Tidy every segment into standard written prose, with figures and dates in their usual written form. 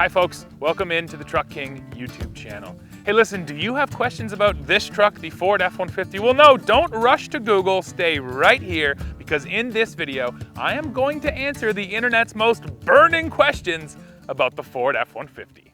Hi folks, welcome into the Truck King YouTube channel. Hey listen, do you have questions about this truck, the Ford F-150? Well no, don't rush to Google, stay right here, because in this video, I am going to answer the internet's most burning questions about the Ford F-150.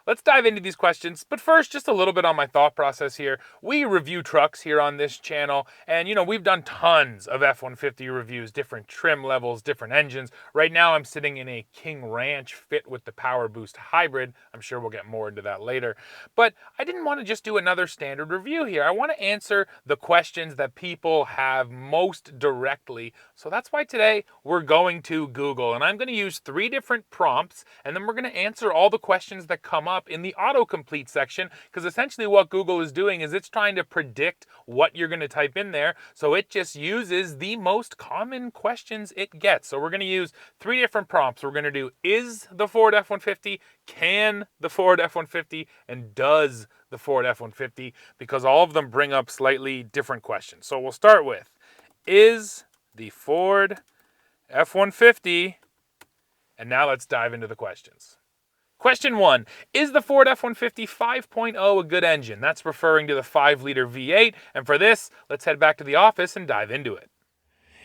Let's dive into these questions, but first, just a little bit on my thought process here. We review trucks here on this channel, and we've done tons of F-150 reviews, different trim levels, different engines. Right now, I'm sitting in a King Ranch fit with the Power Boost Hybrid. I'm sure we'll get more into that later. But I didn't want to just do another standard review here. I want to answer the questions that people have most directly. So that's why today we're going to Google, and I'm going to use 3 different prompts, and then we're going to answer all the questions that come up in the autocomplete section, because essentially what Google is doing is it's trying to predict what you're going to type in there, so it just uses the most common questions it gets. So we're going to use 3 different prompts. We're going to do, is the Ford F-150, can the Ford F-150, and does the Ford F-150, because all of them bring up slightly different questions. So we'll start with, is the Ford F-150, and now let's dive into the questions. Question 1, is the Ford F-150 5.0 a good engine? That's referring to the 5-liter V8, and for this, let's head back to the office and dive into it.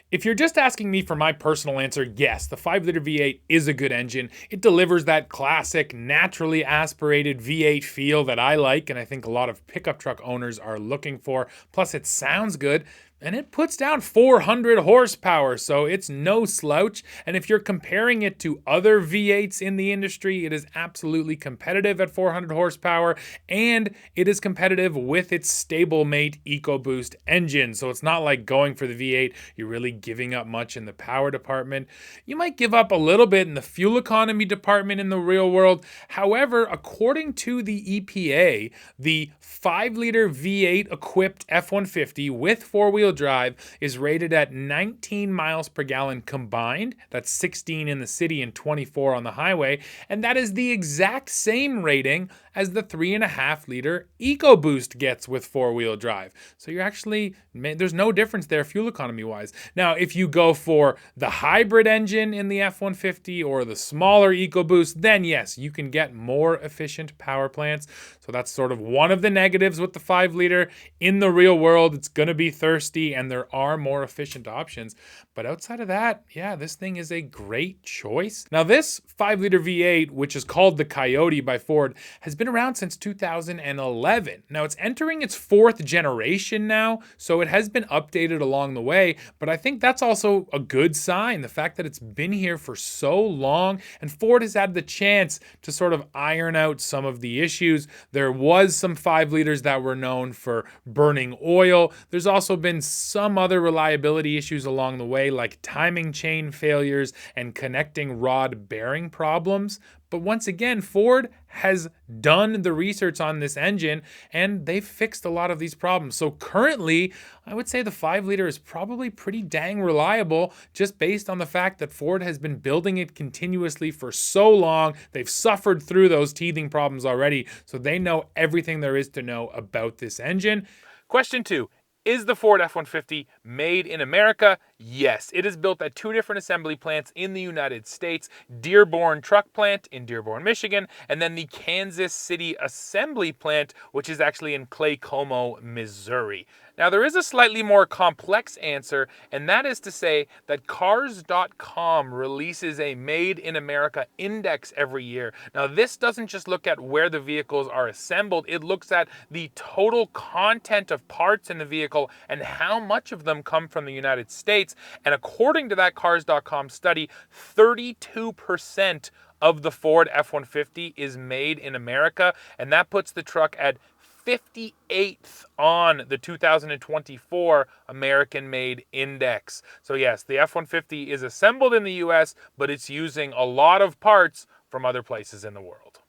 If you're just asking me for my personal answer, yes, the 5-liter V8 is a good engine. It delivers that classic, naturally aspirated V8 feel that I like, and I think a lot of pickup truck owners are looking for. Plus, it sounds good. And it puts down 400 horsepower, so it's no slouch. And if you're comparing it to other V8s in the industry, it is absolutely competitive at 400 horsepower, and it is competitive with its stablemate EcoBoost engine. So it's not like going for the V8, you're really giving up much in the power department. You might give up a little bit in the fuel economy department in the real world. However, according to the EPA, the 5-liter V8 equipped F-150 with 4-wheel drive is rated at 19 miles per gallon combined. That's 16 in the city and 24 on the highway. And that is the exact same rating as the 3.5-liter EcoBoost gets with 4-wheel drive. So you're actually, there's no difference there fuel economy wise. Now, if you go for the hybrid engine in the F-150 or the smaller EcoBoost, then yes, you can get more efficient power plants. So that's sort of one of the negatives with the 5-liter. In the real world, it's going to be thirsty and there are more efficient options. But outside of that, yeah, this thing is a great choice. Now, this 5-liter V8, which is called the Coyote by Ford, has been around since 2011. Now, it's entering its 4th generation now, so it has been updated along the way, but I think that's also a good sign, the fact that it's been here for so long, and Ford has had the chance to sort of iron out some of the issues. There was some 5-liters that were known for burning oil. There's also been some other reliability issues along the way, like timing chain failures and connecting rod bearing problems. But once again, Ford has done the research on this engine and they've fixed a lot of these problems. So currently, I would say the 5-liter is probably pretty dang reliable, just based on the fact that Ford has been building it continuously for so long. They've suffered through those teething problems already, so they know everything there is to know about this engine. Question 2. Is the Ford F-150 made in America? Yes, it is built at 2 different assembly plants in the United States, Dearborn Truck Plant in Dearborn, Michigan, and then the Kansas City Assembly Plant, which is actually in Clay Como, Missouri. Now, there is a slightly more complex answer, and that is to say that Cars.com releases a Made in America index every year. Now, this doesn't just look at where the vehicles are assembled, it looks at the total content of parts in the vehicle and how much of them come from the United States. And according to that Cars.com study, 32% of the Ford F-150 is made in America, and that puts the truck at 58th on the 2024 American Made Index. So yes, the F-150 is assembled in the US, but it's using a lot of parts from other places in the world.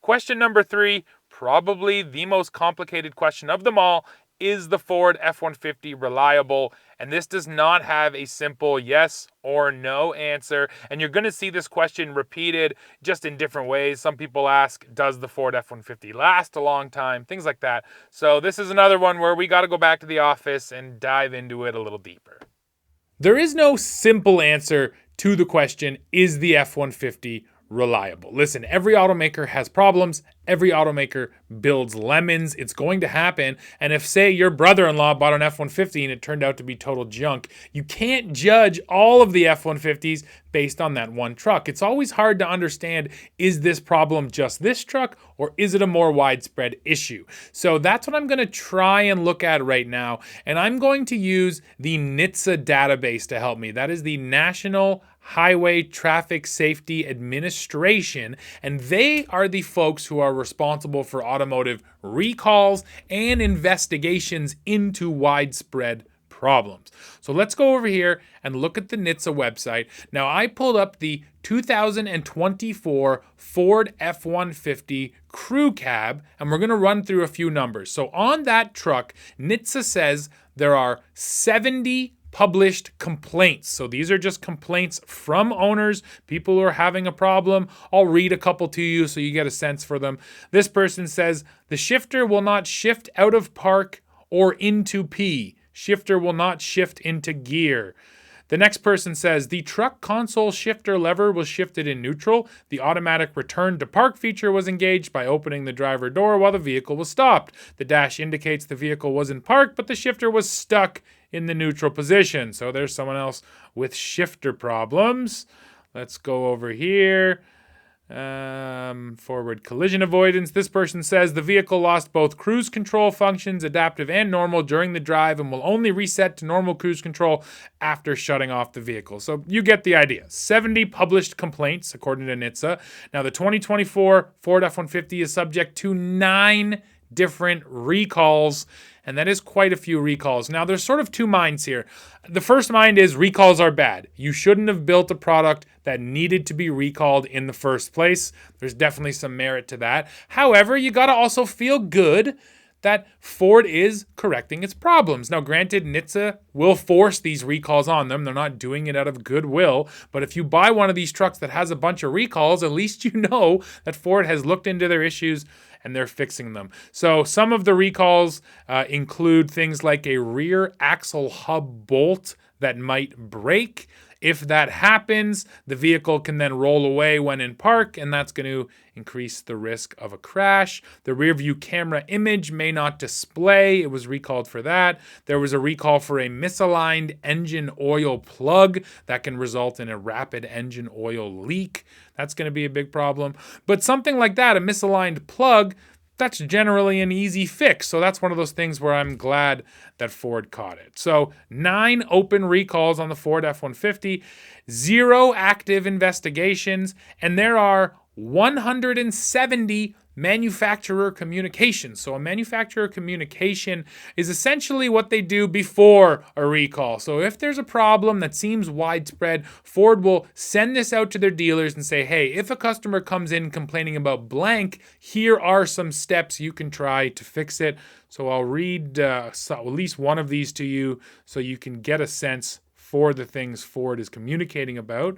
Question number 3, probably the most complicated question of them all. is the Ford F-150 reliable? And this does not have a simple yes or no answer. And you're going to see this question repeated just in different ways. Some people ask, does the Ford F-150 last a long time? Things like that. So this is another one where we got to go back to the office and dive into it a little deeper. There is no simple answer to the question, is the F-150 reliable? Listen, every automaker has problems. Every automaker builds lemons. It's going to happen. And if, say, your brother-in-law bought an F-150 and it turned out to be total junk, you can't judge all of the F-150s based on that one truck. It's always hard to understand, is this problem just this truck or is it a more widespread issue? So that's what I'm going to try and look at right now. And I'm going to use the NHTSA database to help me. That is the National Highway Traffic Safety Administration, and they are the folks who are responsible for automotive recalls and investigations into widespread problems. So let's go over here and look at the NHTSA website. Now, I pulled up the 2024 Ford F-150 Crew Cab, and we're going to run through a few numbers. So on that truck, NHTSA says there are 70 published complaints. So these are just complaints from owners, people who are having a problem. I'll read a couple to you so you get a sense for them. This person says, the shifter will not shift out of park or into P. Shifter will not shift into gear. The next person says, the truck console shifter lever was shifted in neutral. The automatic return to park feature was engaged by opening the driver door while the vehicle was stopped. The dash indicates the vehicle was in park, but the shifter was stuck in the neutral position. So there's someone else with shifter problems. Let's go over here. Forward collision avoidance. This person says the vehicle lost both cruise control functions, adaptive and normal, during the drive and will only reset to normal cruise control after shutting off the vehicle. So you get the idea. 70 published complaints, according to NHTSA. Now, the 2024 Ford F-150 is subject to 9 different recalls, and that is quite a few recalls. Now, there's sort of two minds here. The first mind is recalls are bad. You shouldn't have built a product that needed to be recalled in the first place. There's definitely some merit to that. However, you got to also feel good that Ford is correcting its problems. Now, granted, NHTSA will force these recalls on them. They're not doing it out of goodwill. But if you buy one of these trucks that has a bunch of recalls, at least you know that Ford has looked into their issues and they're fixing them. So some of the recalls include things like a rear axle hub bolt that might break. If that happens, the vehicle can then roll away when in park, and that's going to increase the risk of a crash. The rear view camera image may not display. It was recalled for that. There was a recall for a misaligned engine oil plug that can result in a rapid engine oil leak. That's going to be a big problem. But something like that, a misaligned plug, that's generally an easy fix. So that's one of those things where I'm glad that Ford caught it. So 9 open recalls on the Ford F-150, 0 active investigations, and there are 170 manufacturer communications. So a manufacturer communication is essentially what they do before a recall. So if there's a problem that seems widespread, Ford will send this out to their dealers and say, hey, if a customer comes in complaining about blank, here are some steps you can try to fix it. So I'll read at least one of these to you so you can get a sense for the things Ford is communicating about.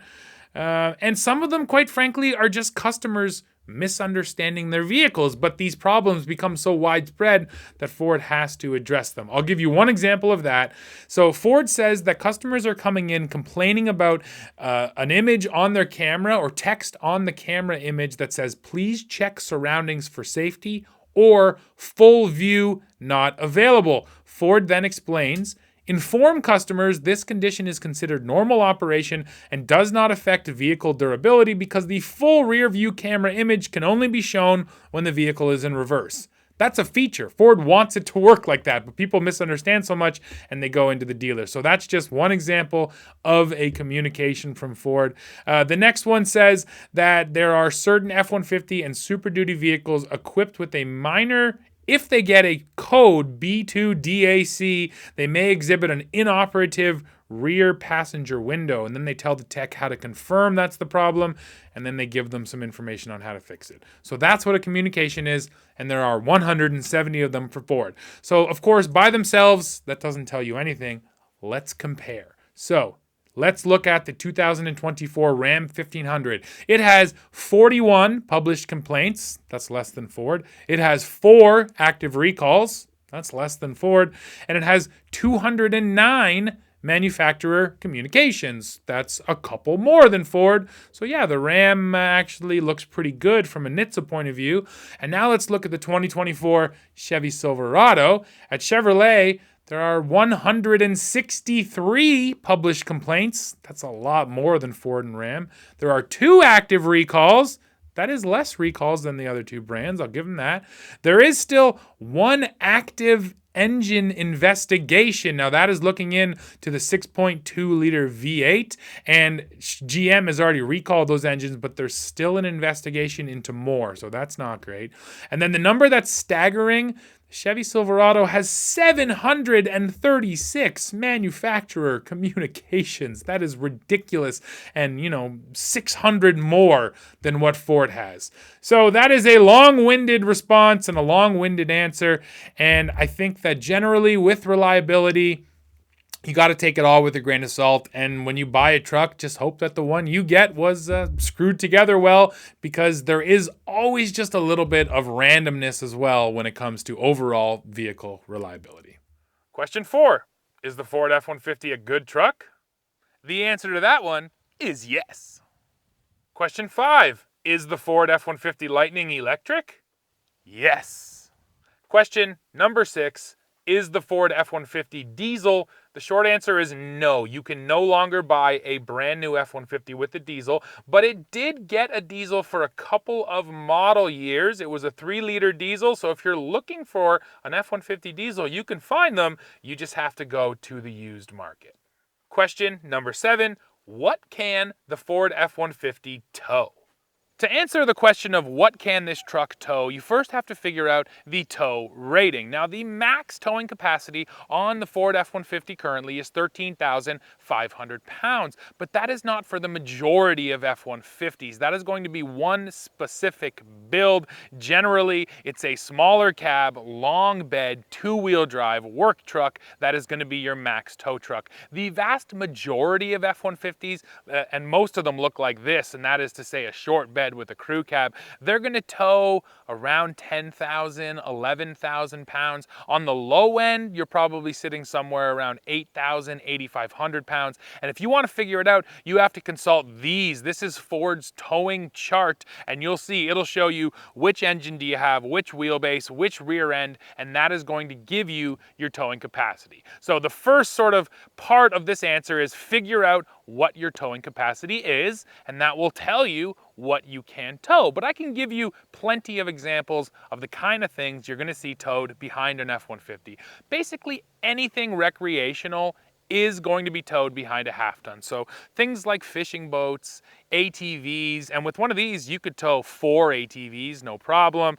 And some of them, quite frankly, are just customers misunderstanding their vehicles, but these problems become so widespread that Ford has to address them. I'll give you one example of that. So Ford says that customers are coming in complaining about an image on their camera or text on the camera image that says, please check surroundings for safety, or full view not available. Ford then explains, inform customers this condition is considered normal operation and does not affect vehicle durability because the full rear view camera image can only be shown when the vehicle is in reverse. That's a feature. Ford wants it to work like that, but people misunderstand so much and they go into the dealer. So that's just one example of a communication from Ford. The next one says that there are certain F-150 and Super Duty vehicles equipped with a minor, if they get a code B2DAC, they may exhibit an inoperative rear passenger window. And then they tell the tech how to confirm that's the problem, and then they give them some information on how to fix it. So that's what a communication is, and there are 170 of them for Ford. So, of course, by themselves, that doesn't tell you anything. Let's compare. So, let's look at the 2024 Ram 1500. It has 41 published complaints. That's less than Ford. It has 4 active recalls. That's less than Ford. And it has 209 manufacturer communications. That's a couple more than Ford. So yeah, the Ram actually looks pretty good from a NHTSA point of view. And now let's look at the 2024 Chevy Silverado. At Chevrolet, there are 163 published complaints. That's a lot more than Ford and Ram. There are 2 active recalls. That is less recalls than the other 2 brands. I'll give them that. There is still 1 active engine investigation. Now that is looking in to the 6.2 liter V8, and GM has already recalled those engines, but there's still an investigation into more. So that's not great. And then the number that's staggering, Chevy Silverado has 736 manufacturer communications. That is ridiculous. And, 600 more than what Ford has. So that is a long-winded response and a long-winded answer. And I think that generally with reliability, you got to take it all with a grain of salt. And when you buy a truck, just hope that the one you get was screwed together well, because there is always just a little bit of randomness as well when it comes to overall vehicle reliability. Question 4. Is the Ford F-150 a good truck? The answer to that one is yes. Question 5. Is the Ford F-150 Lightning electric? Yes. Question number 6. Is the Ford F-150 diesel? The short answer is no. You can no longer buy a brand new F-150 with the diesel, but it did get a diesel for a couple of model years. It was a 3-liter diesel, so if you're looking for an F-150 diesel, you can find them. You just have to go to the used market. Question number 7. What can the Ford F-150 tow? To answer the question of what can this truck tow, you first have to figure out the tow rating. Now, the max towing capacity on the Ford F-150 currently is 13,500 pounds, but that is not for the majority of F-150s. That is going to be one specific build. Generally, it's a smaller cab, long bed, 2-wheel drive work truck that is going to be your max tow truck. The vast majority of F-150s, and most of them look like this, and that is to say a short bed with a crew cab, they're going to tow around 10,000, 11,000 pounds. On the low end, you're probably sitting somewhere around 8,000, 8,500 pounds. And if you want to figure it out, you have to consult these. This is Ford's towing chart, and you'll see it'll show you which engine do you have, which wheelbase, which rear end, and that is going to give you your towing capacity. So the first sort of part of this answer is figure out what your towing capacity is, and that will tell you what you can tow. But I can give you plenty of examples of the kind of things you're going to see towed behind an F-150. Basically anything recreational is going to be towed behind a half-ton. So things like fishing boats, ATVs, and with one of these you could tow 4 ATVs, no problem.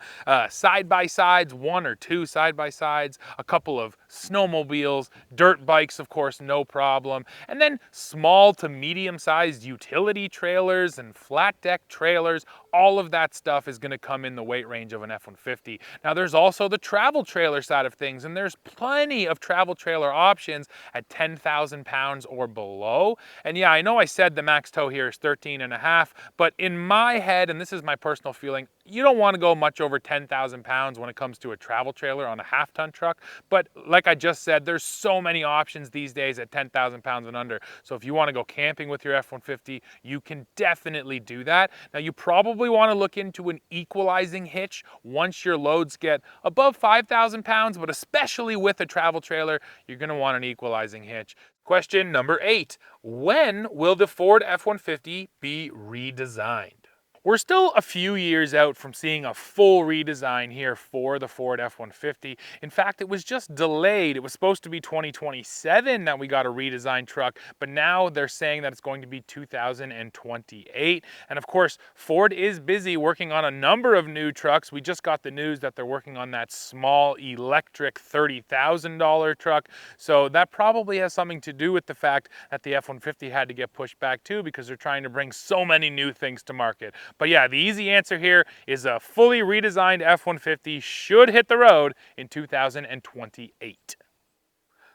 Side-by-sides, 1 or 2 side-by-sides, a couple of snowmobiles, dirt bikes, of course, no problem. And then small to medium-sized utility trailers and flat deck trailers, all of that stuff is going to come in the weight range of an F-150. Now there's also the travel trailer side of things, and there's plenty of travel trailer options at 10,000 pounds or below. And yeah, I know I said the max tow here is 13.5, but in my head, and this is my personal feeling, you don't want to go much over 10,000 pounds when it comes to a travel trailer on a half-ton truck. But like I just said, there's so many options these days at 10,000 pounds and under. So if you want to go camping with your F-150, you can definitely do that. Now you probably want to look into an equalizing hitch once your loads get above 5,000 pounds, but especially with a travel trailer, you're going to want an equalizing hitch. Question number 8. When will the Ford F-150 be redesigned? We're still a few years out from seeing a full redesign here for the Ford F-150. In fact, it was just delayed. It was supposed to be 2027 that we got a redesigned truck, but now they're saying that it's going to be 2028. And of course, Ford is busy working on a number of new trucks. We just got the news that they're working on that small electric $30,000 truck. So that probably has something to do with the fact that the F-150 had to get pushed back too, because they're trying to bring so many new things to market. But yeah, the easy answer here is a fully redesigned F-150 should hit the road in 2028.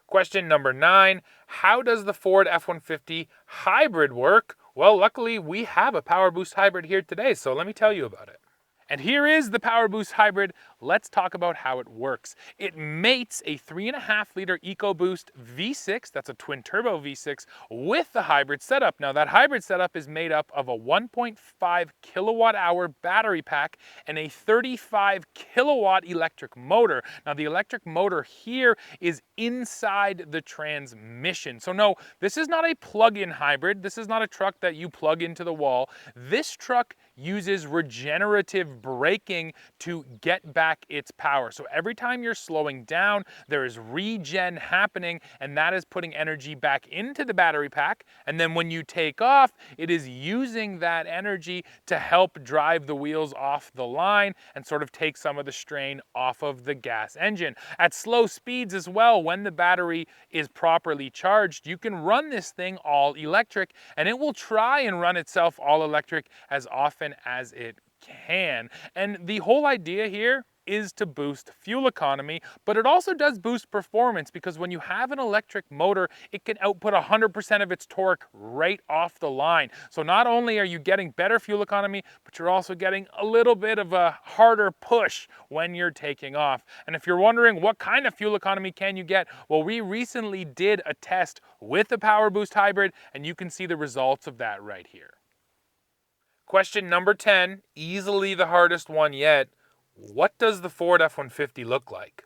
Question number 9, how does the Ford F-150 hybrid work? Well, luckily we have a Power Boost hybrid here today, so let me tell you about it. And here is the Power Boost hybrid. Let's talk about how it works. It mates a 3.5-liter EcoBoost V6, that's a twin turbo V6, with the hybrid setup. Now that hybrid setup is made up of a 1.5 kilowatt hour battery pack and a 35 kilowatt electric motor. Now the electric motor here is inside the transmission. So no, this is not a plug-in hybrid. This is not a truck that you plug into the wall. This truck uses regenerative braking to get back its power. So every time you're slowing down, there is regen happening, and that is putting energy back into the battery pack. And then when you take off, it is using that energy to help drive the wheels off the line and sort of take some of the strain off of the gas engine. At slow speeds as well, when the battery is properly charged, you can run this thing all electric, and it will try and run itself all electric as often as it can. And the whole idea here is to boost fuel economy, but it also does boost performance, because when you have an electric motor, it can output 100% of its torque right off the line. So not only are you getting better fuel economy, but you're also getting a little bit of a harder push when you're taking off. And if you're wondering what kind of fuel economy can you get, well, we recently did a test with the Power Boost hybrid, and you can see the results of that right here. Question number 10, easily the hardest one yet. What does the Ford F-150 look like?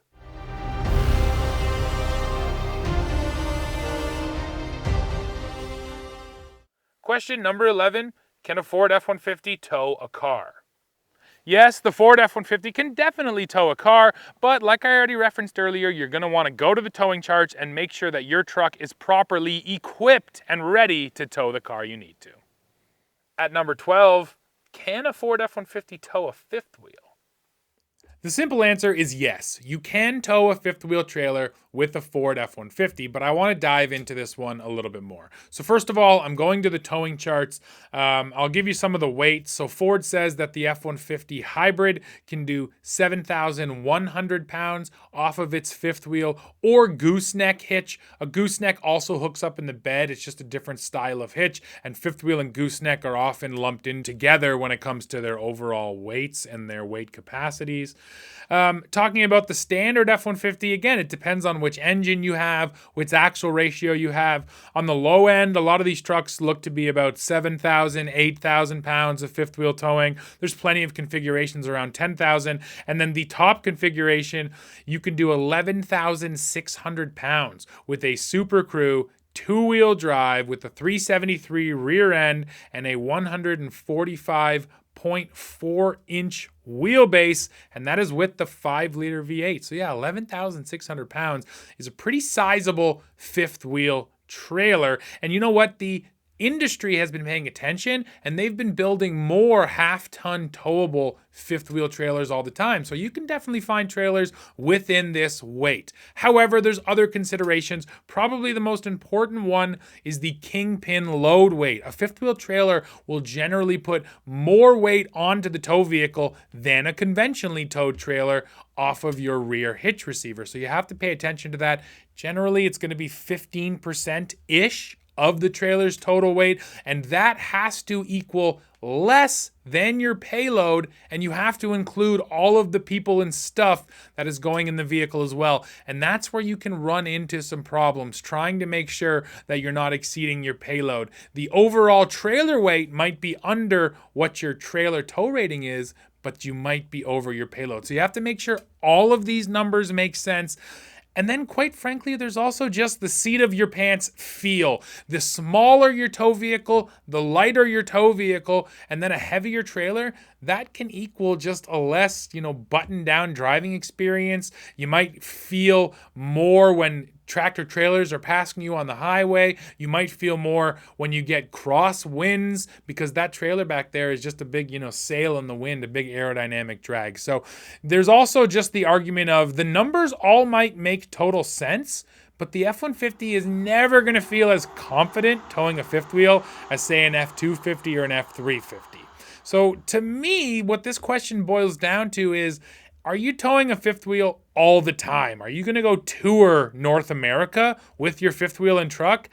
Question number 11, can a Ford F-150 tow a car? Yes, the Ford F-150 can definitely tow a car, but like I already referenced earlier, you're going to want to go to the towing charts and make sure that your truck is properly equipped and ready to tow the car you need to. At number 12, can a Ford F-150 tow a fifth wheel? The simple answer is yes. You can tow a fifth wheel trailer with a Ford F-150, but I want to dive into this one a little bit more. So first of all, I'm going to the towing charts. I'll give you some of the weights. So Ford says that the F-150 hybrid can do 7,100 pounds off of its fifth wheel or gooseneck hitch. A gooseneck also hooks up in the bed. It's just a different style of hitch, and fifth wheel and gooseneck are often lumped in together when it comes to their overall weights and their weight capacities. Talking about the standard F-150, again, it depends on which engine you have, which axle ratio you have. On the low end, a lot of these trucks look to be about 7,000, 8,000 pounds of fifth wheel towing. There's plenty of configurations around 10,000. And then the top configuration, you can do 11,600 pounds with a Super Crew two-wheel drive with a 373 rear end and a 145.4-inch wheelbase, and that is with the 5-liter V8. So yeah, 11,600 pounds is a pretty sizable fifth wheel trailer. And you know what? The industry has been paying attention, and they've been building more half-ton towable fifth wheel trailers all the time. So you can definitely find trailers within this weight. However, there's other considerations. Probably the most important one is the kingpin load weight. A fifth wheel trailer will generally put more weight onto the tow vehicle than a conventionally towed trailer off of your rear hitch receiver. So you have to pay attention to that. Generally, it's going to be 15%-ish of the trailer's total weight, and that has to equal less than your payload, and you have to include all of the people and stuff that is going in the vehicle as well. And that's where you can run into some problems trying to make sure that you're not exceeding your payload. The overall trailer weight might be under what your trailer tow rating is, but you might be over your payload. So you have to make sure all of these numbers make sense. And then quite frankly, there's also just the seat of your pants feel. The smaller your tow vehicle, the lighter your tow vehicle, and then a heavier trailer, that can equal just a less, buttoned down driving experience. You might feel more when tractor trailers are passing you on the highway. You might feel more when you get cross winds because that trailer back there is just a big, sail in the wind, a big aerodynamic drag. So there's also just the argument of the numbers all might make total sense, but the F-150 is never going to feel as confident towing a fifth wheel as, say, an F-250 or an F-350. So to me, what this question boils down to is, are you towing a fifth wheel all the time? Are you going to go tour North America with your fifth wheel and truck?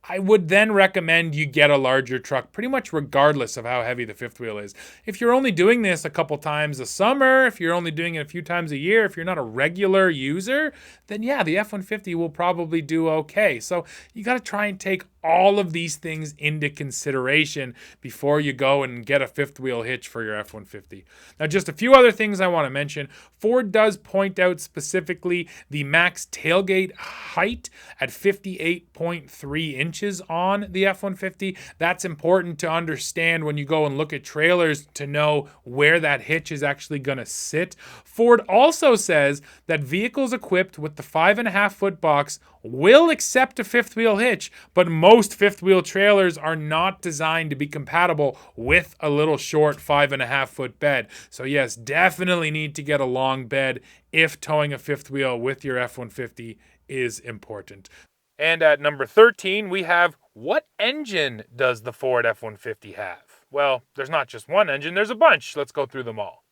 I would then recommend you get a larger truck, pretty much regardless of how heavy the fifth wheel is. If you're only doing this a couple times a summer, if you're only doing it a few times a year, if you're not a regular user, then yeah, the F-150 will probably do okay. So you got to try and take all of these things into consideration before you go and get a fifth wheel hitch for your F-150. Now, just a few other things I want to mention. Ford does point out specifically the max tailgate height at 58.3 inches on the F-150. That's important to understand when you go and look at trailers to know where that hitch is actually going to sit. Ford also says that vehicles equipped with the 5.5 foot box will accept a fifth wheel hitch, but most fifth wheel trailers are not designed to be compatible with a little short 5.5 foot bed. So yes, definitely need to get a long bed if towing a fifth wheel with your F-150 is important. And at number 13, we have, what engine does the Ford F-150 have? Well, there's not just one engine, there's a bunch. Let's go through them all.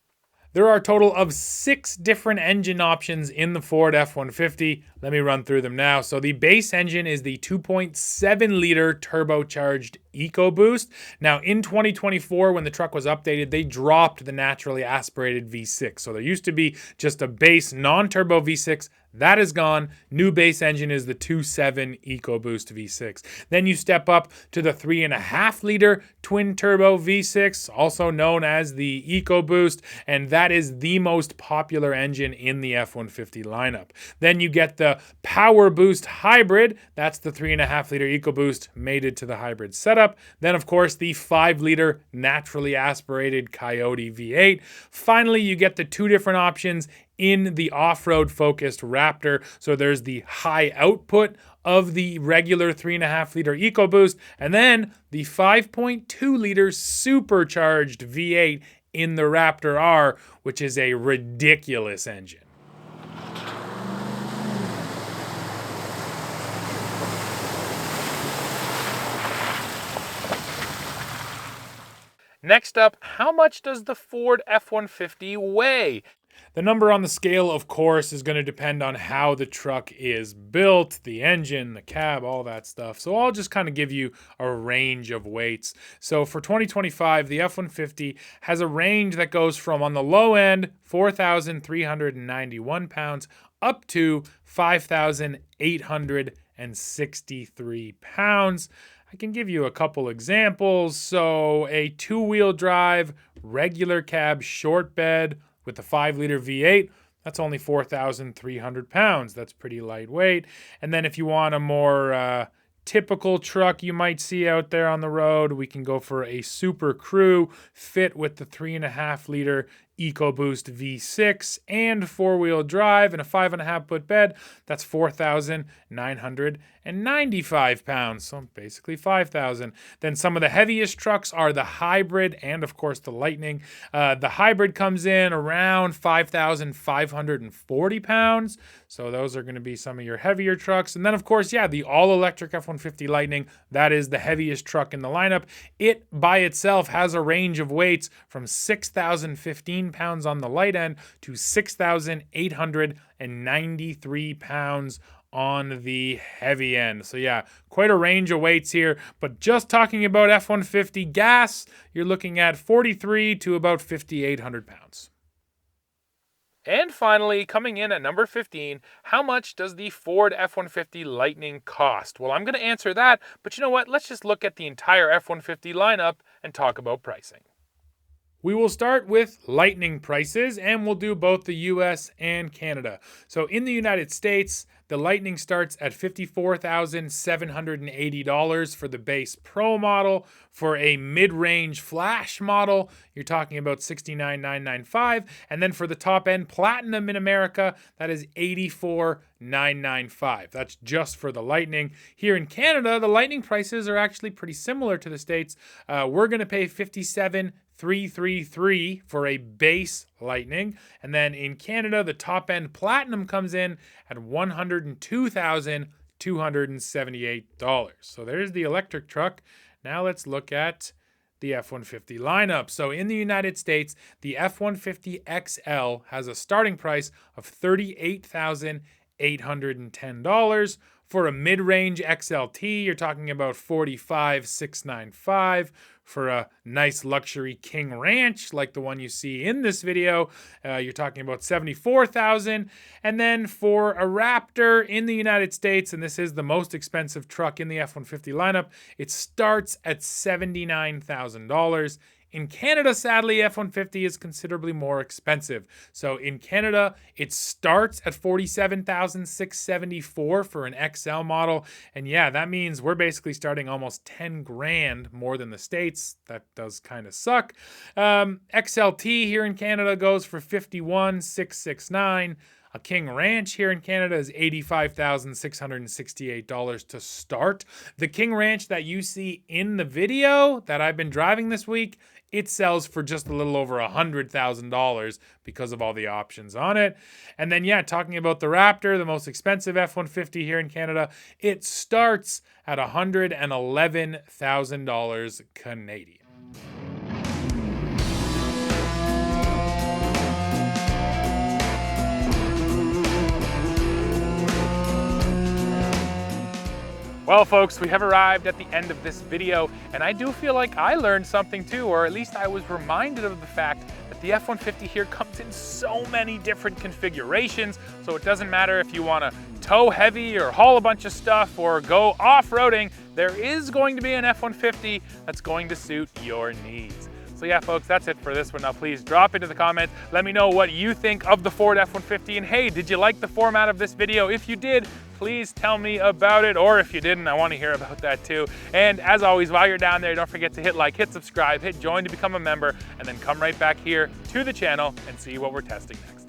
There are a total of 6 different engine options in the Ford F-150. Let me run through them now. So the base engine is the 2.7 liter turbocharged EcoBoost. Now in 2024, when the truck was updated, they dropped the naturally aspirated V6. So there used to be just a base non-turbo V6. That is gone. New base engine is the 2.7 EcoBoost V6. Then you step up to the 3.5 liter twin turbo V6, also known as the EcoBoost, and that is the most popular engine in the F-150 lineup. Then you get the Power Boost Hybrid. That's the 3.5 liter EcoBoost mated to the hybrid setup. Then, of course, the 5 liter naturally aspirated Coyote V8. Finally, you get the 2 different options in the off-road focused Raptor. So there's the high output of the regular 3.5 liter EcoBoost, and then the 5.2 liter supercharged V8 in the Raptor R, which is a ridiculous engine. Next up, how much does the Ford F-150 weigh? The number on the scale, of course, is going to depend on how the truck is built, the engine, the cab, all that stuff. So I'll just kind of give you a range of weights. So for 2025, the F-150 has a range that goes from, on the low end, 4,391 pounds up to 5,863 pounds. I can give you a couple examples. So a 2-wheel drive, regular cab, short bed, with the 5 liter V8, that's only 4,300 pounds. That's pretty lightweight. And then if you want a more typical truck you might see out there on the road, we can go for a Super Crew fit with the 3.5 liter EcoBoost V6 and 4-wheel drive and a 5.5 foot bed. That's 4,995 pounds. So basically 5,000. Then some of the heaviest trucks are the hybrid and of course the Lightning. The hybrid comes in around 5,540 pounds. So those are going to be some of your heavier trucks. And then of course, yeah, the all-electric F-150 Lightning, that is the heaviest truck in the lineup. It by itself has a range of weights from 6,015 pounds on the light end to 6,893 pounds on the heavy end. So yeah, quite a range of weights here, but just talking about F-150 gas, you're looking at 43 to about 5,800 pounds. And finally, coming in at number 15, how much does the Ford F-150 Lightning cost? Well, I'm going to answer that, but you know what? Let's just look at the entire F-150 lineup and talk about pricing. We will start with Lightning prices, and we'll do both the US and Canada. So in the United States, the Lightning starts at $54,780 for the base Pro model. For a mid-range Flash model, you're talking about $69,995. And then for the top-end Platinum in America, that is $84,995. That's just for the Lightning. Here in Canada, the Lightning prices are actually pretty similar to the States. We're going to pay $57,333 for a base Lightning. And then in Canada, the top end Platinum comes in at $102,278. So there's the electric truck. Now let's look at the F-150 lineup. So in the United States, the F-150 XL has a starting price of $38,810. For a mid-range XLT, you're talking about $45,695. For a nice luxury King Ranch, like the one you see in this video, you're talking about $74,000. And then for a Raptor in the United States, and this is the most expensive truck in the F-150 lineup, it starts at $79,000. In Canada, sadly, F-150 is considerably more expensive. So in Canada, it starts at $47,674 for an XL model. And yeah, that means we're basically starting almost 10 grand more than the States. That does kind of suck. XLT here in Canada goes for $51,669. A King Ranch here in Canada is $85,668 to start. The King Ranch that you see in the video that I've been driving this week, it sells for just a little over $100,000 because of all the options on it. And then, yeah, talking about the Raptor, the most expensive F-150 here in Canada, it starts at $111,000 Canadian. Well, folks, we have arrived at the end of this video, and I do feel like I learned something too, or at least I was reminded of the fact that the F-150 here comes in so many different configurations, so it doesn't matter if you want to tow heavy or haul a bunch of stuff or go off-roading, there is going to be an F-150 that's going to suit your needs. So yeah, folks, that's it for this one. Now, please drop into the comments. Let me know what you think of the Ford F-150. And hey, did you like the format of this video? If you did, please tell me about it. Or if you didn't, I want to hear about that too. And as always, while you're down there, don't forget to hit like, hit subscribe, hit join to become a member, and then come right back here to the channel and see what we're testing next.